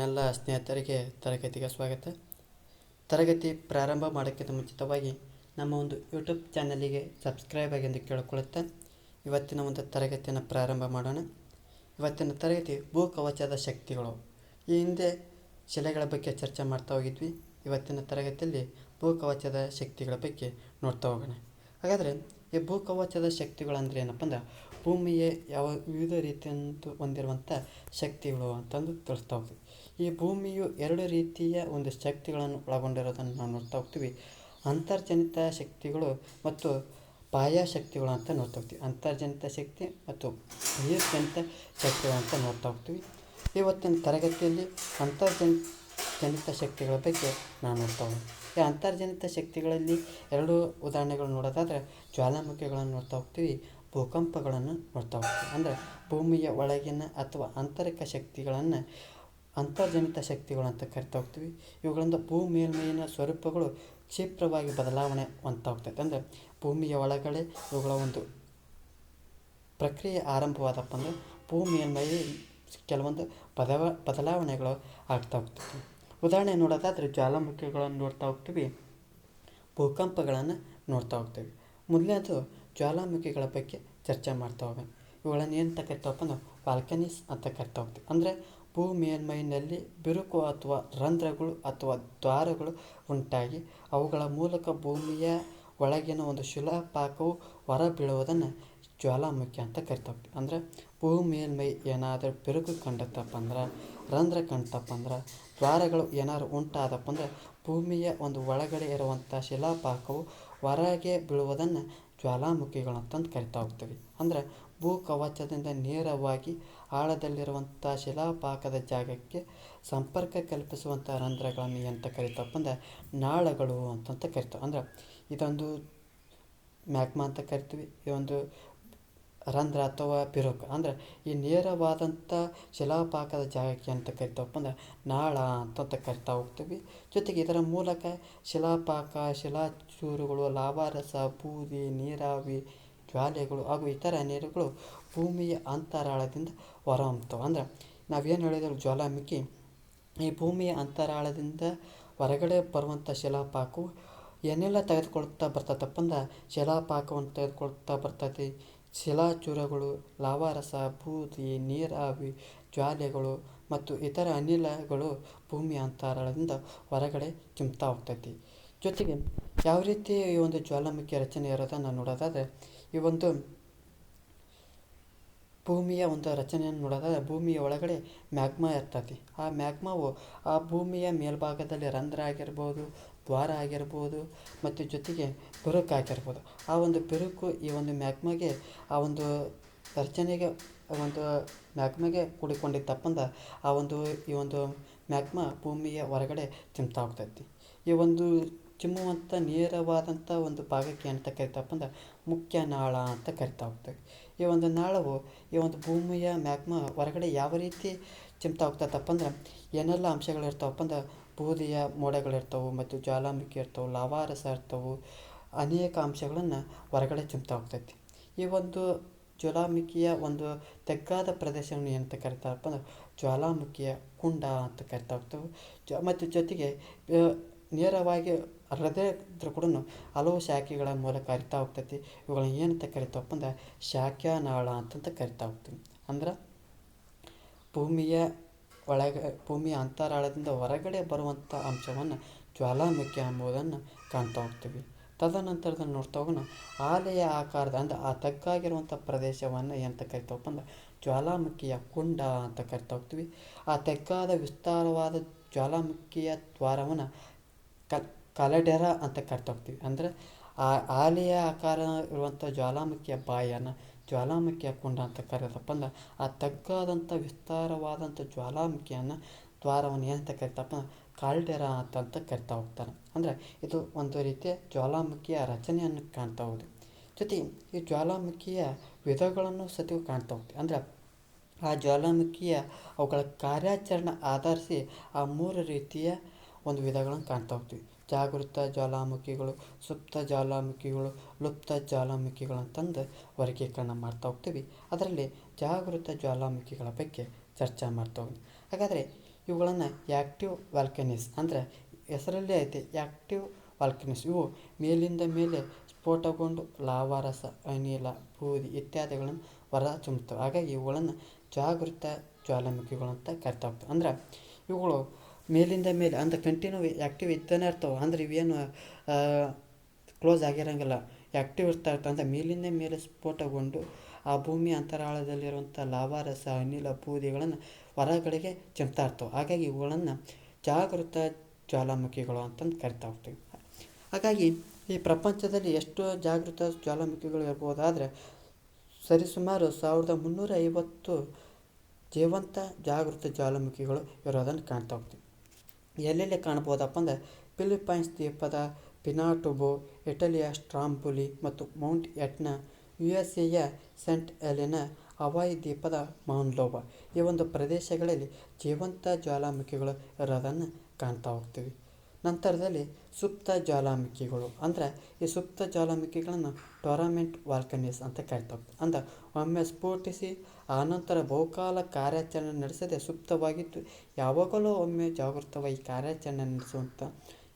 ಎಲ್ಲ ಸ್ನೇಹಿತರಿಗೆ ತರಗತಿಗೆ ಸ್ವಾಗತ. ತರಗತಿ ಪ್ರಾರಂಭ ಮಾಡೋಕ್ಕಿಂತ ಮುಂಚಿತವಾಗಿ ನಮ್ಮ ಒಂದು ಯೂಟ್ಯೂಬ್ ಚಾನಲಿಗೆ ಸಬ್ಸ್ಕ್ರೈಬ್ ಆಗಿ ಎಂದು ಕೇಳಿಕೊಳ್ಳುತ್ತಾ ಇವತ್ತಿನ ಒಂದು ತರಗತಿಯನ್ನು ಪ್ರಾರಂಭ ಮಾಡೋಣ. ಇವತ್ತಿನ ತರಗತಿ ಭೂಕವಚದ ಶಕ್ತಿಗಳು. ಈ ಹಿಂದೆ ಶಿಲೆಗಳ ಬಗ್ಗೆ ಚರ್ಚೆ ಮಾಡ್ತಾ ಹೋಗಿದ್ವಿ. ಇವತ್ತಿನ ತರಗತಿಯಲ್ಲಿ ಭೂಕವಚದ ಶಕ್ತಿಗಳ ಬಗ್ಗೆ ನೋಡ್ತಾ ಹೋಗೋಣ. ಹಾಗಾದರೆ ಈ ಭೂಕವಚದ ಶಕ್ತಿಗಳಂದರೆ ಏನಪ್ಪ ಅಂದ್ರೆ ಭೂಮಿಯ ಯಾವ ವಿವಿಧ ರೀತಿಯಂತೂ ಹೊಂದಿರುವಂಥ ಶಕ್ತಿಗಳು ಅಂತಂದು ತಿಳಿಸ್ತಾ ಹೋಗ್ತೀವಿ. ಈ ಭೂಮಿಯು ಎರಡು ರೀತಿಯ ಒಂದು ಶಕ್ತಿಗಳನ್ನು ಒಳಗೊಂಡಿರೋದನ್ನು ನಾವು ನೋಡ್ತಾ ಹೋಗ್ತೀವಿ. ಅಂತರ್ಜನಿತ ಶಕ್ತಿಗಳು ಮತ್ತು ಬಾಹ್ಯ ಶಕ್ತಿಗಳು ಅಂತ ನೋಡ್ತಾ ಹೋಗ್ತೀವಿ. ಅಂತರ್ಜನಿತ ಶಕ್ತಿ ಮತ್ತು ಬಹಿರ್ಜನಿತ ಶಕ್ತಿಗಳು ಅಂತ ನೋಡ್ತಾ ಹೋಗ್ತೀವಿ. ಇವತ್ತಿನ ತರಗತಿಯಲ್ಲಿ ಜನಿತ ಶಕ್ತಿಗಳ ಬಗ್ಗೆ ನಾವು ನೋಡ್ತಾ ಹೋಗೋಣ. ಈ ಅಂತರ್ಜನಿತ ಶಕ್ತಿಗಳಲ್ಲಿ ಎರಡು ಉದಾಹರಣೆಗಳು ನೋಡೋದಾದರೆ ಜ್ವಾಲಾಮುಖಿಗಳನ್ನು ನೋಡ್ತಾ ಹೋಗ್ತೀವಿ, ಭೂಕಂಪಗಳನ್ನು ನೋಡ್ತಾ ಹೋಗ್ತೀವಿ. ಅಂದರೆ ಭೂಮಿಯ ಒಳಗಿನ ಅಥವಾ ಆಂತರಿಕ ಶಕ್ತಿಗಳನ್ನು ಅಂತರ್ಜನಿತ ಶಕ್ತಿಗಳು ಅಂತ ಕರಿತಾ ಹೋಗ್ತೀವಿ. ಇವುಗಳಿಂದ ಭೂ ಮೇಲ್ಮೈನ ಸ್ವರೂಪಗಳು ಕ್ಷಿಪ್ರವಾಗಿ ಬದಲಾವಣೆ ಹೊಂದ್ತಾ ಹೋಗ್ತೈತೆ. ಅಂದರೆ ಭೂಮಿಯ ಒಳಗಡೆ ಇವುಗಳ ಒಂದು ಪ್ರಕ್ರಿಯೆ ಆರಂಭವಾದಪ್ಪ ಅಂದರೆ ಭೂ ಮೇಲ್ಮೈ ಕೆಲವೊಂದು ಬದಲಾವಣೆಗಳು ಆಗ್ತಾ ಹೋಗ್ತೈತಿ. ಉದಾಹರಣೆ ನೋಡೋದಾದರೆ ಜ್ವಾಲಾಮುಖಿಗಳನ್ನು ನೋಡ್ತಾ ಹೋಗ್ತೀವಿ, ಭೂಕಂಪಗಳನ್ನು ನೋಡ್ತಾ ಹೋಗ್ತೀವಿ. ಮೊದಲನೇದು ಜ್ವಾಲಾಮುಖಿಗಳ ಬಗ್ಗೆ ಚರ್ಚೆ ಮಾಡ್ತಾ ಹೋಗೋಣ. ಇವುಗಳನ್ನು ಏನಂತ ಕರಿತಾವಪ್ಪ ಅಂದ್ರೆ ವಾಲ್ಕನೀಸ್ ಅಂತ ಕರಿತಾ ಹೋಗ್ತೀವಿ. ಅಂದರೆ ಭೂ ಮೇಲ್ಮೈನಲ್ಲಿ ಬಿರುಕು ಅಥವಾ ರಂಧ್ರಗಳು ಅಥವಾ ದ್ವಾರಗಳು ಉಂಟಾಗಿ ಅವುಗಳ ಮೂಲಕ ಭೂಮಿಯ ಒಳಗಿನ ಒಂದು ಶಿಲಾಪಾಕವು ಹೊರ ಬೀಳುವುದನ್ನು ಜ್ವಾಲಾಮುಖಿ ಅಂತ ಕರಿತಾ ಹೋಗ್ತೀವಿ. ಅಂದರೆ ಭೂ ಮೇಲ್ಮೈ ಏನಾದರೂ ಬಿರುಕು ಕಂಡತ್ತಪ್ಪ ಅಂದ್ರೆ, ರಂಧ್ರ ಕಂಡತಪ್ಪ ಅಂದ್ರೆ, ದ್ವಾರಗಳು ಏನಾದ್ರು ಉಂಟಾದಪ್ಪ ಅಂದರೆ ಭೂಮಿಯ ಒಂದು ಒಳಗಡೆ ಇರುವಂಥ ಶಿಲಾಪಾಕವು ಹೊರಗೆ ಬೀಳುವುದನ್ನು ಜ್ವಾಲಾಮುಖಿಗಳು ಅಂತಂದು ಕರಿತಾ ಹೋಗ್ತೀವಿ. ಅಂದರೆ ಭೂ ಕವಚದಿಂದ ನೇರವಾಗಿ ಆಳದಲ್ಲಿರುವಂಥ ಶಿಲಾಪಾಕದ ಜಾಗಕ್ಕೆ ಸಂಪರ್ಕ ಕಲ್ಪಿಸುವಂಥ ರಂಧ್ರಗಳನ್ನು ಎಂತ ಕರಿತಪ್ಪ ಅಂದರೆ ನಾಳಗಳು ಅಂತಂತ ಕರಿತಾವೆ. ಅಂದರೆ ಇದೊಂದು ಮ್ಯಾಗ್ಮಾ ಅಂತ ಕರಿತೀವಿ. ಇದೊಂದು ರಂಧ್ರ ಅಥವಾ ಬಿರುಕು. ಅಂದರೆ ಈ ನೇರವಾದಂಥ ಶಿಲಾಪಾಕದ ಜಾಗಕ್ಕೆ ಅಂತ ಕರಿತಾವಪ್ಪ ಅಂದರೆ ನಾಳ ಅಂತಂತ ಕರಿತಾ ಹೋಗ್ತೀವಿ. ಜೊತೆಗೆ ಇದರ ಮೂಲಕ ಶಿಲಾಪಾಕ, ಶಿಲಾಚೂರುಗಳು, ಲಾವಾರಸ, ಬೂದಿ, ನೀರಾವಿ, ಜ್ವಾಲೆಗಳು ಹಾಗೂ ಇತರ ನೀರುಗಳು ಭೂಮಿಯ ಅಂತರಾಳದಿಂದ ಹೊರಹೊಮ್ಮುತ್ತವೆ. ಅಂದರೆ ನಾವೇನು ಹೇಳಿದ್ರು ಜ್ವಾಲಾಮುಖಿ ಈ ಭೂಮಿಯ ಅಂತರಾಳದಿಂದ ಹೊರಗಡೆ ಬರುವಂಥ ಶಿಲಾಪಾಕವು ಏನೆಲ್ಲ ತೆಗೆದುಕೊಳ್ತಾ ಬರ್ತೈತಪ್ಪ ಅಂದ್ರೆ ಶಿಲಾಪಾಕವನ್ನು ತೆಗೆದುಕೊಳ್ತಾ ಬರ್ತೈತಿ. ಶಿಲಾಚೂರುಗಳು, ಲಾವಾರಸ, ಬೂದಿ, ನೀರಾವಿ, ಜ್ವಾಲೆಗಳು ಮತ್ತು ಇತರ ಅನಿಲಗಳು ಭೂಮಿಯ ಅಂತರಾಳದಿಂದ ಹೊರಗಡೆ ಚಿಮ್ತಾ ಹೋಗ್ತೈತಿ. ಜೊತೆಗೆ ಯಾವ ರೀತಿ ಈ ಒಂದು ಜ್ವಾಲಾಮುಖಿ ರಚನೆ ಇರೋದನ್ನು ನೋಡೋದಾದರೆ ಈ ಒಂದು ಭೂಮಿಯ ಒಂದು ರಚನೆಯನ್ನು ನೋಡೋದಾದರೆ ಭೂಮಿಯ ಒಳಗಡೆ ಮ್ಯಾಗ್ಮಾ ಇರ್ತೈತಿ. ಆ ಮ್ಯಾಗ್ಮಾವು ಆ ಭೂಮಿಯ ಮೇಲ್ಭಾಗದಲ್ಲಿ ರಂಧ್ರ ಆಗಿರ್ಬೋದು, ದ್ವಾರ ಆಗಿರ್ಬೋದು ಮತ್ತು ಜೊತೆಗೆ ಬಿರುಕು ಆಗಿರ್ಬೋದು. ಆ ಒಂದು ಬಿರುಕು ಈ ಒಂದು ಮ್ಯಾಗ್ಮಾಗೆ ಆ ಒಂದು ರಚನೆಗೆ ಒಂದು ಮ್ಯಾಗ್ಮಾಗೆ ಕೂಡಿಕೊಂಡಿದ್ದಪ್ಪ ಅಂದ್ರೆ ಈ ಒಂದು ಮ್ಯಾಗ್ಮಾ ಭೂಮಿಯ ಹೊರಗಡೆ ಚಿಮ್ತಾ ಹೋಗ್ತೈತಿ. ಈ ಒಂದು ಚಿಮ್ಮುವಂಥ ನೇರವಾದಂಥ ಒಂದು ಭಾಗಕ್ಕೆ ಅಂತ ಕರಿತಪ್ಪ ಅಂದ್ರೆ ಮುಖ್ಯ ನಾಳ ಅಂತ ಕರಿತಾ ಹೋಗ್ತೇವೆ. ಈ ಒಂದು ನಾಳವು ಈ ಒಂದು ಭೂಮಿಯ ಮ್ಯಾಗ್ಮಾ ಹೊರಗಡೆ ಯಾವ ರೀತಿ ಚಿಮ್ತಾ ಹೋಗ್ತೈತಪ್ಪ ಅಂದ್ರೆ ಏನೆಲ್ಲ ಅಂಶಗಳಿರ್ತಾವಪ್ಪ ಅಂದ್ರೆ ಬೂದಿಯ ಮೋಡಗಳಿರ್ತವೆ ಮತ್ತು ಜ್ವಾಲಾಮುಖಿ ಇರ್ತವೆ, ಲಾವಾರಸ ಇರ್ತವೆ, ಅನೇಕ ಅಂಶಗಳನ್ನು ಹೊರಗಡೆ ಚಿಮ್ತಾ ಹೋಗ್ತೈತಿ. ಈ ಒಂದು ಜ್ವಾಲಾಮುಖಿಯ ಒಂದು ತೆಗ್ಗಾದ ಪ್ರದೇಶವನ್ನು ಏನಂತ ಕರಿತಾರಪ್ಪ ಅಂದ್ರೆ ಜ್ವಾಲಾಮುಖಿಯ ಕುಂಡ ಅಂತ ಕರಿತಾ ಹೋಗ್ತವೆ. ಮತ್ತು ಜೊತೆಗೆ ನೇರವಾಗಿ ಹೃದಯದ ಕೂಡ ಹಲವು ಶಾಖೆಗಳ ಮೂಲಕ ಹರಿತಾ ಹೋಗ್ತೈತಿ. ಇವುಗಳನ್ನ ಏನಂತ ಕರಿತಾವಪ್ಪ ಅಂದ್ರೆ ಶಾಖಾನಾಳ ಅಂತಂತ ಕರಿತಾ ಹೋಗ್ತೀವಿ. ಅಂದ್ರೆ ಭೂಮಿಯ ಅಂತರಾಳದಿಂದ ಹೊರಗಡೆ ಬರುವಂಥ ಅಂಶವನ್ನು ಜ್ವಾಲಾಮುಖಿ ಎಂಬುದನ್ನು ಕಾಣ್ತಾ ಹೋಗ್ತೀವಿ. ತದನಂತರದಲ್ಲಿ ನೋಡ್ತಾ ಹೋಗೋಣ ಆಲೆಯ ಆಕಾರದ ಅಂದರೆ ಆ ತಗ್ಗಾಗಿರುವಂಥ ಪ್ರದೇಶವನ್ನು ಏನಂತ ಕರಿತಾವಪ್ಪ ಅಂದ್ರೆ ಜ್ವಾಲಾಮುಖಿಯ ಕುಂಡ ಅಂತ ಕರಿತಾ ಹೋಗ್ತೀವಿ. ಆ ತಗ್ಗಾದ ವಿಸ್ತಾರವಾದ ಜ್ವಾಲಾಮುಖಿಯ ದ್ವಾರವನ್ನು ಕಲಡೆರಾ ಅಂತ ಕರಿತಾ ಹೋಗ್ತೀವಿ. ಅಂದರೆ ಆ ಆಲೆಯ ಆಕಾರ ಇರುವಂಥ ಜ್ವಾಲಾಮುಖಿಯ ಬಾಯನ್ನು ಜ್ವಾಲಾಮುಖಿಯ ಕುಂಡ ಅಂತ ಕರೆದಪ್ಪ ಅಂದ್ರೆ ಆ ತಗ್ಗಾದಂಥ ವಿಸ್ತಾರವಾದಂಥ ಜ್ವಾಲಾಮುಖಿಯನ್ನು ದ್ವಾರವನ್ನು ಏನಂತ ಕರಿತಪ್ಪ ಕಾಲ್ಡೆರಾ ಅಂತ ಕರಿತಾ ಹೋಗ್ತಾರೆ. ಅಂದರೆ ಇದು ಒಂದು ರೀತಿಯ ಜ್ವಾಲಾಮುಖಿಯ ರಚನೆಯನ್ನು ಕಾಣ್ತಾ ಹೋಗ್ತೀವಿ. ಜೊತೆಗೆ ಈ ಜ್ವಾಲಾಮುಖಿಯ ವಿಧಗಳನ್ನು ಸತಿಯೂ ಕಾಣ್ತಾ ಹೋಗ್ತೀವಿ. ಅಂದರೆ ಆ ಜ್ವಾಲಾಮುಖಿಯ ಅವುಗಳ ಕಾರ್ಯಾಚರಣೆ ಆಧರಿಸಿ ಆ ಮೂರು ರೀತಿಯ ಒಂದು ವಿಧಗಳನ್ನು ಕಾಣ್ತಾ ಹೋಗ್ತೀವಿ. ಜಾಗೃತ ಜ್ವಾಲಾಮುಖಿಗಳು, ಸುಪ್ತ ಜ್ವಾಲಾಮುಖಿಗಳು, ಲುಪ್ತ ಜ್ವಾಲಾಮುಖಿಗಳು ಅಂತಂದು ವರ್ಗೀಕರಣ ಮಾಡ್ತಾ ಹೋಗ್ತೀವಿ. ಅದರಲ್ಲಿ ಜಾಗೃತ ಜ್ವಾಲಾಮುಖಿಗಳ ಬಗ್ಗೆ ಚರ್ಚೆ ಮಾಡ್ತಾ ಹೋಗ್ತೀವಿ. ಹಾಗಾದರೆ ಇವುಗಳನ್ನು ಆ್ಯಕ್ಟಿವ್ ವಾಲ್ಕನೀಸ್ ಅಂದರೆ ಹೆಸರಲ್ಲೇ ಐತೆ ಆ್ಯಕ್ಟಿವ್ ವಾಲ್ಕನೀಸ್. ಇವು ಮೇಲಿಂದ ಮೇಲೆ ಸ್ಫೋಟಗೊಂಡು ಲಾವಾರಸ, ಅನಿಲ, ಬೂದಿ ಇತ್ಯಾದಿಗಳನ್ನು ಹೊರ ಚಿಮ್ಮುತ್ತವೆ. ಹಾಗಾಗಿ ಇವುಗಳನ್ನು ಜಾಗೃತ ಜ್ವಾಲಾಮುಖಿಗಳು ಅಂತ ಕರಿತಾ ಹೋಗ್ತವೆ. ಅಂದ್ರೆ ಇವುಗಳು ಮೇಲಿಂದ ಮೇಲೆ ಅಂದ್ರೆ ಕಂಟಿನ್ಯೂ ಆ್ಯಕ್ಟಿವ್ ಇದ್ದಾನೆ ಇರ್ತವೆ. ಅಂದ್ರೆ ಇವೇನು ಕ್ಲೋಸ್ ಆಗಿರೋಂಗಿಲ್ಲ, ಆ್ಯಕ್ಟಿವ್ ಇರ್ತಾಯಿರ್ತವೆ. ಅಂದರೆ ಮೇಲಿಂದ ಮೇಲೆ ಸ್ಫೋಟಗೊಂಡು ಆ ಭೂಮಿ ಅಂತರಾಳದಲ್ಲಿರುವಂಥ ಲಾವಾರಸ, ಅನಿಲ, ಬೂದಿಗಳನ್ನು ಹೊರಗಡೆಗೆ ಚಿಮ್ತಾ ಇರ್ತವೆ. ಹಾಗಾಗಿ ಇವುಗಳನ್ನು ಜಾಗೃತ ಜ್ವಾಲಾಮುಖಿಗಳು ಅಂತಂದು ಕರಿತಾ ಹೋಗ್ತೀವಿ. ಹಾಗಾಗಿ ಈ ಪ್ರಪಂಚದಲ್ಲಿ ಎಷ್ಟು ಜಾಗೃತ ಜ್ವಾಲಾಮುಖಿಗಳು ಇರ್ಬೋದಾದರೆ ಸರಿಸುಮಾರು 1350 ಜೀವಂತ ಜಾಗೃತ ಜ್ವಾಲಾಮುಖಿಗಳು ಇರೋದನ್ನು ಕಾಣ್ತಾ ಹೋಗ್ತೀವಿ. ಎಲ್ಲೆಲ್ಲಿ ಕಾಣ್ಬೋದಪ್ಪ ಅಂದರೆ ಫಿಲಿಪೈನ್ಸ್ ದ್ವೀಪದ ಪಿನಾಟುಬೋ, ಇಟಲಿಯ ಸ್ಟ್ರಾಂಬೊಲಿ ಮತ್ತು Mount Etna, USA Saint Helena, Hawaii ದ್ವೀಪದ ಮೌನ್ಲೋಬಾ ಈ ಒಂದು ಪ್ರದೇಶಗಳಲ್ಲಿ ಜೀವಂತ ಜ್ವಾಲಾಮುಖಿಗಳು ಇರೋದನ್ನು ಕಾಣ್ತಾ ಹೋಗ್ತೀವಿ. ನಂತರದಲ್ಲಿ ಸುಪ್ತ ಜ್ವಾಲಾಮುಖಿಗಳು ಅಂದರೆ ಈ ಸುಪ್ತ ಜ್ವಾಲಾಮುಖಿಗಳನ್ನು ಟೊರಾಮೆಂಟ್ ವಾಲ್ಕನೀಸ್ ಅಂತ ಕರಿತಾ ಹೋಗ್ತೀವಿ. ಅಂದರೆ ಒಮ್ಮೆ ಸ್ಫೋಟಿಸಿ ಆನಂತರ ಬಹುಕಾಲ ಕಾರ್ಯಾಚರಣೆ ನಡೆಸದೆ ಸುಪ್ತವಾಗಿದ್ದು ಯಾವಾಗಲೂ ಒಮ್ಮೆ ಜಾಗೃತವಾಗಿ ಕಾರ್ಯಾಚರಣೆ ನಡೆಸುವಂಥ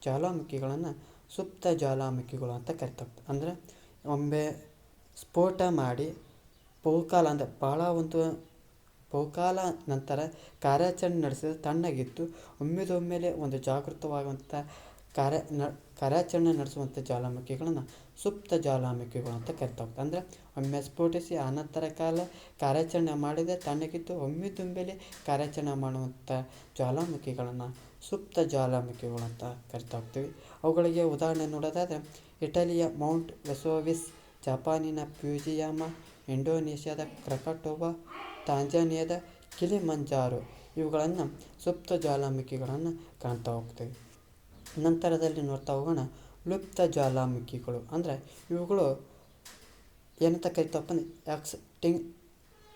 ಜ್ವಾಲಾಮುಖಿಗಳನ್ನು ಸುಪ್ತ ಜ್ವಾಲಾಮುಖಿಗಳು ಅಂತ ಕರಿತಾ ಹೋಗ್ತೀವಿ. ಅಂದರೆ ಒಮ್ಮೆ ಸ್ಫೋಟ ಮಾಡಿ ಬಹುಕಾಲ ಅಂದರೆ ಬಹುಕಾಲ ನಂತರ ಕಾರ್ಯಾಚರಣೆ ನಡೆಸಿದ ತಣ್ಣಗಿದ್ದು ಒಮ್ಮೆದೊಮ್ಮೆಲೆ ಒಂದು ಜಾಗೃತವಾಗುವಂಥ ಕಾರ್ಯಾಚರಣೆ ನಡೆಸುವಂಥ ಜ್ವಾಲಾಮುಖಿಗಳನ್ನು ಸುಪ್ತ ಜ್ವಾಲಾಮುಖಿಗಳು ಅಂತ ಕರಿತಾ ಹೋಗ್ತಾರೆ. ಅಂದರೆ ಒಮ್ಮೆ ಸ್ಫೋಟಿಸಿ ಆನಂತರ ಕಾರ್ಯಾಚರಣೆ ಮಾಡಿದೆ ತಣ್ಣಗಿದ್ದು ಒಮ್ಮೆದೊಮ್ಮೆಲೆ ಕಾರ್ಯಾಚರಣೆ ಮಾಡುವಂಥ ಜ್ವಾಲಾಮುಖಿಗಳನ್ನು ಸುಪ್ತ ಜ್ವಾಲಾಮುಖಿಗಳು ಅಂತ ಕರಿತಾ ಹೋಗ್ತೀವಿ. ಅವುಗಳಿಗೆ ಉದಾಹರಣೆ ನೋಡೋದಾದರೆ ಇಟಲಿಯ ಮೌಂಟ್ ವೆಸೋವಿಸ್, ಜಪಾನಿನ ಫ್ಯೂಜಿಯಾಮ, ಇಂಡೋನೇಷ್ಯಾದ ಕ್ರಕಟೋವಾ, ತಾಂಜಾನಿಯಾದ ಕಿಲಿಮಂಜಾರೋ ಇವುಗಳನ್ನು ಸುಪ್ತ ಜ್ವಾಲಾಮುಖಿಗಳನ್ನು ಕಾಣ್ತಾ ಹೋಗ್ತೀವಿ. ನಂತರದಲ್ಲಿ ನೋಡ್ತಾ ಹೋಗೋಣ ಲುಪ್ತ ಜ್ವಾಲಾಮುಖಿಗಳು. ಅಂದರೆ ಇವುಗಳು ಏನಂತ ಕರಿತಾವಪ್ಪ ಅಂದರೆ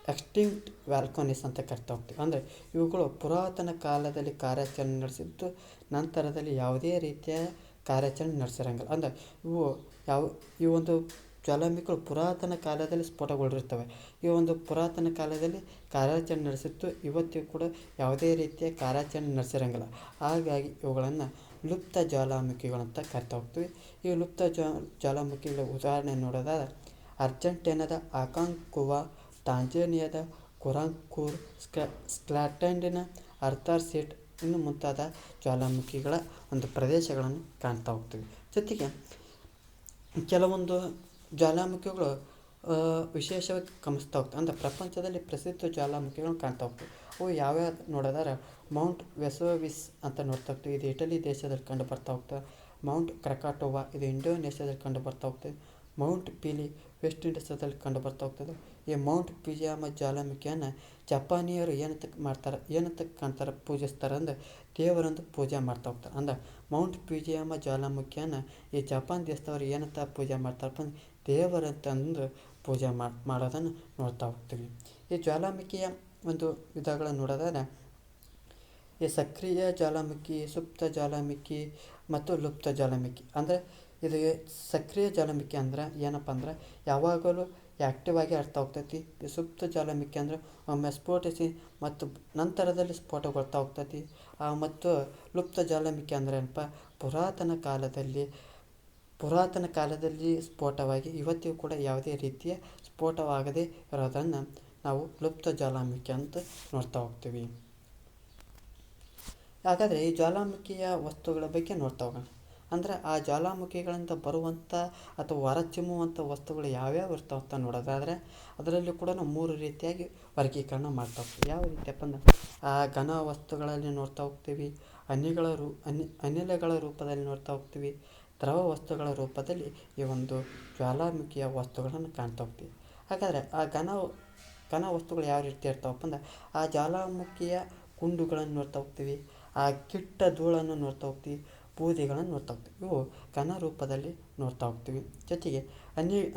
ಎಕ್ಸ್ಟಿಂಕ್ಟ್ ವ್ಯಾಲ್ಕನೀಸ್ ಅಂತ ಕರಿತಾ ಹೋಗ್ತೀವಿ. ಅಂದರೆ ಇವುಗಳು ಪುರಾತನ ಕಾಲದಲ್ಲಿ ಕಾರ್ಯಾಚರಣೆ ನಡೆಸಿದ್ದು ನಂತರದಲ್ಲಿ ಯಾವುದೇ ರೀತಿಯ ಕಾರ್ಯಾಚರಣೆ ನಡೆಸಿರಂಗಿಲ್ಲ. ಅಂದರೆ ಈ ಒಂದು ಜ್ವಾಲಾಮುಖಿಗಳು ಪುರಾತನ ಕಾಲದಲ್ಲಿ ಸ್ಫೋಟಗೊಂಡಿರ್ತವೆ. ಈ ಒಂದು ಪುರಾತನ ಕಾಲದಲ್ಲಿ ಕಾರ್ಯಾಚರಣೆ ನಡೆಸಿದ್ದು ಇವತ್ತಿಗೂ ಕೂಡ ಯಾವುದೇ ರೀತಿಯ ಕಾರ್ಯಾಚರಣೆ ನಡೆಸಿರಂಗಿಲ್ಲ. ಹಾಗಾಗಿ ಇವುಗಳನ್ನು ಲುಪ್ತ ಜ್ವಾಲಾಮುಖಿಗಳಂತ ಕರಿತಾ ಹೋಗ್ತೀವಿ. ಈ ಲುಪ್ತ ಜ್ವಾಲಾಮುಖಿಗಳ ಉದಾಹರಣೆ ನೋಡೋದಾದರೆ ಅರ್ಜೆಂಟೀನಾದ ಅಕಾಂಕುವಾ, ತಾಂಜಾನಿಯಾದ ಕುರಾಂಕೂರ್, ಸ್ಕಾಟ್ಲೆಂಡಿನ ಆರ್ಥರ್ ಸೀಟ್ ಇನ್ನು ಮುಂತಾದ ಜ್ವಾಲಾಮುಖಿಗಳ ಒಂದು ಪ್ರದೇಶಗಳನ್ನು ಕಾಣ್ತಾ ಹೋಗ್ತೀವಿ. ಜೊತೆಗೆ ಕೆಲವೊಂದು ಜ್ವಾಲಾಮುಖಿಗಳು ವಿಶೇಷವಾಗಿ ಗಮನಿಸ್ತಾ ಹೋಗ್ತವೆ. ಅಂದರೆ ಪ್ರಪಂಚದಲ್ಲಿ ಪ್ರಸಿದ್ಧ ಜ್ವಾಲಾಮುಖಿಗಳನ್ನು ಕಾಣ್ತಾ ಹೋಗ್ತೀವಿ. ಅವು ಯಾವ್ಯಾವ ನೋಡೋದಾದ್ರೆ ಮೌಂಟ್ ವೆಸೋವಿಸ್ ಅಂತ ನೋಡ್ತಾ ಹೋಗ್ತೀವಿ. ಇದು ಇಟಲಿ ದೇಶದಲ್ಲಿ ಕಂಡು ಬರ್ತಾ ಹೋಗ್ತದೆ. ಮೌಂಟ್ ಕ್ರಕಾಟೋವಾ ಇದು ಇಂಡೋನೇಷ್ಯಾದಲ್ಲಿ ಕಂಡು ಬರ್ತಾ ಹೋಗ್ತದೆ. ಮೌಂಟ್ ಪೀಲಿ ವೆಸ್ಟ್ ಇಂಡೀಸದಲ್ಲಿ ಕಂಡು ಬರ್ತಾ ಹೋಗ್ತದೆ. ಈ ಮೌಂಟ್ ಪಿಜಿಯಾಮ ಜ್ವಾಲಾಮುಖಿಯನ್ನು ಜಪಾನಿಯರು ಏನಂತ ಕಾಣ್ತಾರೆ ಪೂಜಿಸ್ತಾರೆ ಅಂದರೆ ದೇವರಂದು ಪೂಜೆ ಮಾಡ್ತಾ ಹೋಗ್ತಾರೆ. ಅಂದರೆ ಮೌಂಟ್ ಪಿಜಿಯಾಮ ಜ್ವಾಲಾಮುಖಿಯನ್ನು ಈ ಜಪಾನ್ ದೇಶದವರು ಏನಂತ ಪೂಜೆ ಮಾಡ್ತಾರಪ್ಪ ಅಂದರೆ ದೇವರಂತಂದು ಪೂಜೆ ಮಾಡೋದನ್ನು ನೋಡ್ತಾ ಹೋಗ್ತೀವಿ. ಈ ಜ್ವಾಲಾಮುಖಿಯ ಒಂದು ವಿಧಗಳನ್ನು ನೋಡೋದಾದರೆ ಈ ಸಕ್ರಿಯ ಜ್ವಾಲಾಮುಖಿ, ಸುಪ್ತ ಜ್ವಾಲಾಮುಖಿ ಮತ್ತು ಲುಪ್ತ ಜ್ವಾಲಾಮುಖಿ. ಅಂದರೆ ಇದು ಸಕ್ರಿಯ ಜ್ವಾಲಾಮುಖಿ ಅಂದ್ರೆ ಏನಪ್ಪ ಅಂದ್ರೆ ಯಾವಾಗಲೂ ಆ್ಯಕ್ಟಿವ್ ಆಗಿ ಆಡ್ತಾ ಹೋಗ್ತೈತಿ. ಈ ಸುಪ್ತ ಜ್ವಾಲಾಮುಖಿ ಅಂದರೆ ಒಮ್ಮೆ ಸ್ಫೋಟಿಸಿ ಮತ್ತು ನಂತರದಲ್ಲಿ ಸ್ಫೋಟಗೊಳ್ತಾ ಹೋಗ್ತೈತಿ. ಮತ್ತು ಲುಪ್ತ ಜ್ವಾಲಾಮುಖಿ ಅಂದರೆ ಏನಪ್ಪ ಪುರಾತನ ಕಾಲದಲ್ಲಿ ಸ್ಫೋಟವಾಗಿ ಇವತ್ತಿಗೂ ಕೂಡ ಯಾವುದೇ ರೀತಿಯ ಸ್ಫೋಟವಾಗದೇ ಇರೋದನ್ನು ನಾವು ಲುಪ್ತ ಜ್ವಾಲಾಮುಖಿ ಅಂತ ನೋಡ್ತಾ ಹೋಗ್ತೀವಿ. ಹಾಗಾದರೆ ಈ ಜ್ವಾಲಾಮುಖಿಯ ವಸ್ತುಗಳ ಬಗ್ಗೆ ನೋಡ್ತಾ ಹೋಗೋಣ. ಅಂದರೆ ಆ ಜ್ವಾಲಾಮುಖಿಗಳಿಂದ ಬರುವಂಥ ಅಥವಾ ಹೊರಚಿಮ್ಮುವಂಥ ವಸ್ತುಗಳು ಯಾವ್ಯಾವ ಇರ್ತಾವ ಅಂತ ನೋಡೋದಾದರೆ ಅದರಲ್ಲಿ ಕೂಡ ನಾವು 3 ರೀತಿಯಾಗಿ ವರ್ಗೀಕರಣ ಮಾಡ್ತಾ ಹೋಗ್ತೀವಿ. ಯಾವ ರೀತಿಯಪ್ಪ ಅಂದ್ರೆ ಆ ಘನ ವಸ್ತುಗಳಲ್ಲಿ ನೋಡ್ತಾ ಹೋಗ್ತೀವಿ, ಅನಿಲಗಳ ರೂಪದಲ್ಲಿ ನೋಡ್ತಾ ಹೋಗ್ತೀವಿ, ದ್ರವ ವಸ್ತುಗಳ ರೂಪದಲ್ಲಿ ಈ ಒಂದು ಜ್ವಾಲಾಮುಖಿಯ ವಸ್ತುಗಳನ್ನು ಕಾಣ್ತಾ ಹೋಗ್ತೀವಿ. ಹಾಗಾದರೆ ಆ ಘನ ವಸ್ತುಗಳು ಯಾವ ರೀತಿ ಇರ್ತಾವಪ್ಪ ಅಂದ್ರೆ ಆ ಜ್ವಾಲಾಮುಖಿಯ ಕುಂಡುಗಳನ್ನು ನೋಡ್ತಾ ಹೋಗ್ತೀವಿ, ಆ ಕಿಟ್ಟ ಧೂಳನ್ನು ನೋಡ್ತಾ ಹೋಗ್ತೀವಿ, ಬೂದಿಗಳನ್ನು ನೋಡ್ತಾ ಹೋಗ್ತೀವಿ. ಇವು ಘನ ರೂಪದಲ್ಲಿ ನೋಡ್ತಾ ಹೋಗ್ತೀವಿ. ಜೊತೆಗೆ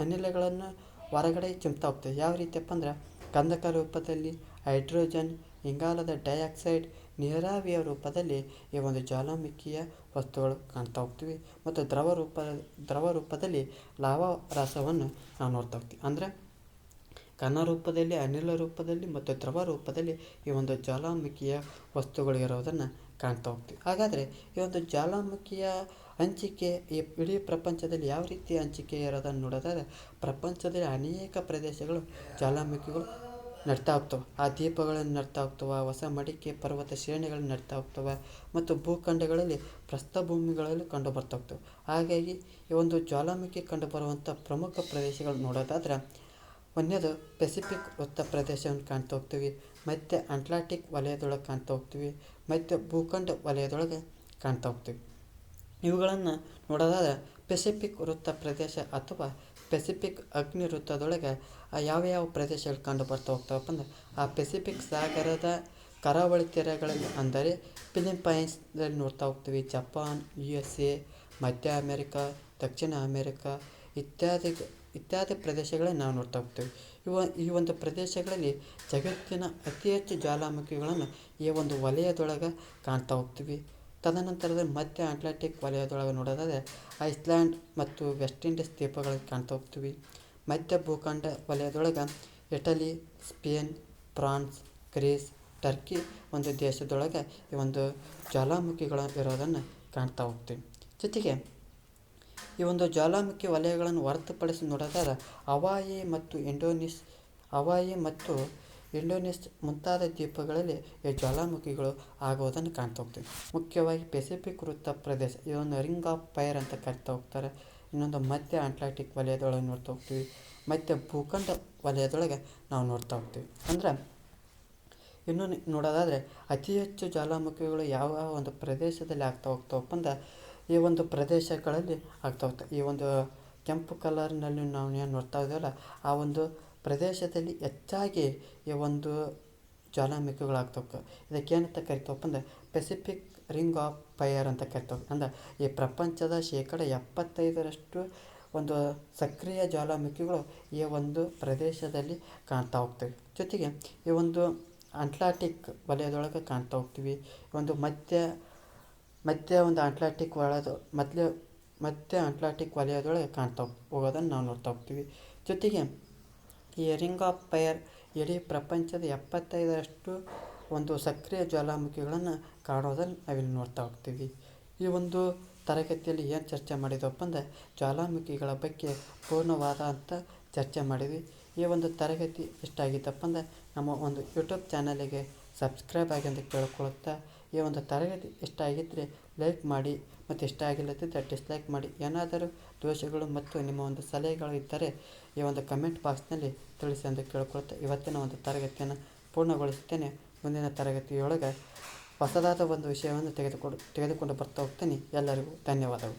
ಅನಿಲಗಳನ್ನು ಹೊರಗಡೆ ಚಿಮ್ತಾ ಹೋಗ್ತೀವಿ. ಯಾವ ರೀತಿಯಪ್ಪ ಅಂದ್ರೆ ಗಂಧಕ ರೂಪದಲ್ಲಿ, ಹೈಡ್ರೋಜನ್, ಇಂಗಾಲದ ಡೈಆಕ್ಸೈಡ್, ನೀರಾವಿಯ ರೂಪದಲ್ಲಿ ಈ ಒಂದು ಜ್ವಾಲಾಮುಖಿಯ ವಸ್ತುಗಳು ಕಾಣ್ತಾ ಹೋಗ್ತೀವಿ. ಮತ್ತು ದ್ರವ ರೂಪದಲ್ಲಿ ಲಾವಾ ರಸವನ್ನು ನಾವು ನೋಡ್ತಾ ಹೋಗ್ತೀವಿ. ಅಂದರೆ ಘನ ರೂಪದಲ್ಲಿ, ಅನಿಲ ರೂಪದಲ್ಲಿ ಮತ್ತು ದ್ರವ ರೂಪದಲ್ಲಿ ಈ ಒಂದು ಜ್ವಾಲಾಮುಖಿಯ ವಸ್ತುಗಳು ಇರೋದನ್ನು ಕಾಣ್ತಾ ಹೋಗ್ತೀವಿ. ಹಾಗಾದರೆ ಈ ಒಂದು ಜ್ವಾಲಾಮುಖಿಯ ಹಂಚಿಕೆ ಈ ಇಡೀ ಪ್ರಪಂಚದಲ್ಲಿ ಯಾವ ರೀತಿ ಹಂಚಿಕೆ ಇರೋದನ್ನು ನೋಡೋದಾದರೆ, ಪ್ರಪಂಚದಲ್ಲಿ ಅನೇಕ ಪ್ರದೇಶಗಳು ಜ್ವಾಲಾಮುಖಿಗಳು ನಡ್ತಾ ಹೋಗ್ತವೆ. ಆ ದೀಪಗಳನ್ನು ನಡ್ತಾ ಹೋಗ್ತವೆ, ಹೊಸ ಮಡಿಕೆ ಪರ್ವತ ಶ್ರೇಣಿಗಳನ್ನು ನಡ್ತಾ ಹೋಗ್ತವೆ ಮತ್ತು ಭೂಖಂಡಗಳಲ್ಲಿ ಪ್ರಸ್ಥಭೂಮಿಗಳಲ್ಲಿ ಕಂಡು ಬರ್ತಾ ಹೋಗ್ತವೆ. ಹಾಗಾಗಿ ಈ ಒಂದು ಜ್ವಾಲಾಮುಖಿ ಕಂಡುಬರುವಂಥ ಪ್ರಮುಖ ಪ್ರದೇಶಗಳು ನೋಡೋದಾದ್ರೆ, ಒಂದನೇದು ಪೆಸಿಫಿಕ್ ವೃತ್ತ ಪ್ರದೇಶವನ್ನು ಕಾಣ್ತಾ ಹೋಗ್ತೀವಿ, ಮತ್ತು ಅಟ್ಲಾಂಟಿಕ್ ವಲಯದೊಳಗೆ ಕಾಣ್ತಾ ಹೋಗ್ತೀವಿ, ಮತ್ತು ಭೂಖಂಡ ವಲಯದೊಳಗೆ ಕಾಣ್ತಾ ಹೋಗ್ತೀವಿ. ಇವುಗಳನ್ನು ನೋಡೋದಾದ್ರೆ ಪೆಸಿಫಿಕ್ ವೃತ್ತ ಪ್ರದೇಶ ಅಥವಾ ಪೆಸಿಫಿಕ್ ಅಗ್ನಿ ವೃತ್ತದೊಳಗೆ ಯಾವ ಪ್ರದೇಶಗಳು ಕಂಡು ಬರ್ತಾ ಹೋಗ್ತಾವಪ್ಪ ಅಂದ್ರೆ, ಆ ಪೆಸಿಫಿಕ್ ಸಾಗರದ ಕರಾವಳಿ ತೀರಗಳಲ್ಲಿ ಅಂದರೆ ಫಿಲಿಪೈನ್ಸ್ನಲ್ಲಿ ನೋಡ್ತಾ ಹೋಗ್ತೀವಿ, ಜಪಾನ್, USA, ಮಧ್ಯ ಅಮೆರಿಕಾ, ದಕ್ಷಿಣ ಅಮೆರಿಕಾ ಇತ್ಯಾದಿ ಪ್ರದೇಶಗಳಲ್ಲಿ ನಾವು ನೋಡ್ತಾ ಹೋಗ್ತೀವಿ. ಈ ಒಂದು ಪ್ರದೇಶಗಳಲ್ಲಿ ಜಗತ್ತಿನ ಅತಿ ಹೆಚ್ಚು ಜ್ವಾಲಾಮುಖಿಗಳನ್ನು ಈ ಒಂದು ವಲಯದೊಳಗೆ ಕಾಣ್ತಾ ಹೋಗ್ತೀವಿ. ತದನಂತರದ ಮಧ್ಯ ಅಟ್ಲಾಂಟಿಕ್ ವಲಯದೊಳಗೆ ನೋಡೋದಾದರೆ ಐಸ್ಲ್ಯಾಂಡ್ ಮತ್ತು ವೆಸ್ಟ್ ಇಂಡೀಸ್ ದ್ವೀಪಗಳಿಗೆ ಕಾಣ್ತಾ ಹೋಗ್ತೀವಿ. ಮಧ್ಯ ಭೂಖಂಡ ವಲಯದೊಳಗೆ Italy, Spain, France, Greece, Turkey ಒಂದು ದೇಶದೊಳಗೆ ಈ ಒಂದು ಜ್ವಾಲಾಮುಖಿಗಳು ಇರೋದನ್ನು ಕಾಣ್ತಾ ಹೋಗ್ತೀವಿ. ಜೊತೆಗೆ ಈ ಒಂದು ಜ್ವಾಲಾಮುಖಿ ವಲಯಗಳನ್ನು ಹೊರತುಪಡಿಸಿ ನೋಡೋದಾದ್ರೆ ಹವಾಯಿ ಮತ್ತು ಇಂಡೋನೇಷ್ಯಾ ಮುಂತಾದ ದ್ವೀಪಗಳಲ್ಲಿ ಈ ಜ್ವಾಲಾಮುಖಿಗಳು ಆಗೋದನ್ನು ಕಾಣ್ತಾ ಹೋಗ್ತೀವಿ. ಮುಖ್ಯವಾಗಿ ಪೆಸಿಫಿಕ್ ವೃತ್ತ ಪ್ರದೇಶ ಇದೊಂದು ರಿಂಗ್ ಆಫ್ ಫೈರ್ ಅಂತ ಕರಿತಾ ಹೋಗ್ತಾರೆ. ಇನ್ನೊಂದು ಮಧ್ಯ ಅಟ್ಲಾಂಟಿಕ್ ವಲಯದೊಳಗೆ ನೋಡ್ತಾ ಹೋಗ್ತೀವಿ, ಮತ್ತು ಭೂಖಂಡ ವಲಯದೊಳಗೆ ನಾವು ನೋಡ್ತಾ ಹೋಗ್ತೀವಿ. ಅಂದ್ರೆ ಇನ್ನು ನೋಡೋದಾದರೆ ಅತಿ ಹೆಚ್ಚು ಜ್ವಾಲಾಮುಖಿಗಳು ಯಾವ ಒಂದು ಪ್ರದೇಶದಲ್ಲಿ ಆಗ್ತಾ ಹೋಗ್ತಾವಪ್ಪ ಅಂದ್ರೆ, ಈ ಒಂದು ಪ್ರದೇಶಗಳಲ್ಲಿ ಆಗ್ತಾ ಹೋಗ್ತವೆ. ಈ ಒಂದು ಕೆಂಪು ಕಲರ್ನಲ್ಲಿ ನಾವು ಏನು ನೋಡ್ತಾ ಇದ್ದೀವಲ್ಲ, ಆ ಒಂದು ಪ್ರದೇಶದಲ್ಲಿ ಹೆಚ್ಚಾಗಿ ಈ ಒಂದು ಜ್ವಾಲಾಮುಖಿಗಳು ಹೋಗ್ತವೆ. ಇದಕ್ಕೇನಂತ ಕರಿತಾವಪ್ಪ ಅಂದ್ರೆ ಪೆಸಿಫಿಕ್ ರಿಂಗ್ ಆಫ್ ಫೈರ್ ಅಂತ ಕರಿತಾವೆ. ಅಂದ್ರೆ ಈ ಪ್ರಪಂಚದ 75% ಒಂದು ಸಕ್ರಿಯ ಜ್ವಾಲಾಮುಖಿಗಳು ಈ ಒಂದು ಪ್ರದೇಶದಲ್ಲಿ ಕಾಣ್ತಾ ಹೋಗ್ತವೆ. ಜೊತೆಗೆ ಈ ಒಂದು ಅಟ್ಲಾಂಟಿಕ್ ವಲಯದೊಳಗೆ ಕಾಣ್ತಾ ಹೋಗ್ತೀವಿ. ಒಂದು ಮಧ್ಯ ಒಂದು ಅಟ್ಲಾಂಟಿಕ್ ಮಧ್ಯ ಅಟ್ಲಾಂಟಿಕ್ ವಲಯದೊಳಗೆ ಕಾಣ್ತಾ ಹೋಗೋದನ್ನು ನಾವು ನೋಡ್ತಾ ಹೋಗ್ತೀವಿ. ಜೊತೆಗೆ ಈ ರಿಂಗ್ ಆಫ್ ಫೈರ್ ಇಡೀ ಪ್ರಪಂಚದ 75% ಒಂದು ಸಕ್ರಿಯ ಜ್ವಾಲಾಮುಖಿಗಳನ್ನು ಕಾಣೋದನ್ನು ನಾವಿಲ್ಲಿ ನೋಡ್ತಾ ಹೋಗ್ತೀವಿ. ಈ ಒಂದು ತರಗತಿಯಲ್ಲಿ ಏನು ಚರ್ಚೆ ಮಾಡಿದವಪ್ಪ ಅಂದರೆ, ಜ್ವಾಲಾಮುಖಿಗಳ ಬಗ್ಗೆ ಪೂರ್ಣವಾದ ಅಂತ ಚರ್ಚೆ ಮಾಡಿದ್ವಿ. ಈ ಒಂದು ತರಗತಿ ಇಷ್ಟ ಆಗಿದ್ದಪ್ಪ ಅಂದರೆ ನಮ್ಮ ಒಂದು ಯೂಟ್ಯೂಬ್ ಚಾನಲಿಗೆ ಸಬ್ಸ್ಕ್ರೈಬ್ ಆಗಿ ಅಂತ ಕೇಳ್ಕೊಳುತ್ತಾ, ಈ ಒಂದು ತರಗತಿ ಇಷ್ಟ ಆಗಿದ್ದರೆ ಲೈಕ್ ಮಾಡಿ, ಮತ್ತು ಇಷ್ಟ ಆಗಿಲ್ಲದಿದ್ದರೆ ಡಿಸ್ಲೈಕ್ ಮಾಡಿ. ಏನಾದರೂ ದೋಷಗಳು ಮತ್ತು ನಿಮ್ಮ ಒಂದು ಸಲಹೆಗಳು ಇದ್ದರೆ ಈ ಒಂದು ಕಮೆಂಟ್ ಬಾಕ್ಸ್ನಲ್ಲಿ ತಿಳಿಸಿ ಅಂತ ಕೇಳ್ಕೊಳ್ತಾ ಇವತ್ತಿನ ಒಂದು ತರಗತಿಯನ್ನು ಪೂರ್ಣಗೊಳಿಸುತ್ತೇನೆ. ಮುಂದಿನ ತರಗತಿಯೊಳಗೆ ಹೊಸದಾದ ಒಂದು ವಿಷಯವನ್ನು ತೆಗೆದುಕೊಂಡು ಬರ್ತಾ ಹೋಗ್ತೀನಿ. ಎಲ್ಲರಿಗೂ ಧನ್ಯವಾದಗಳು.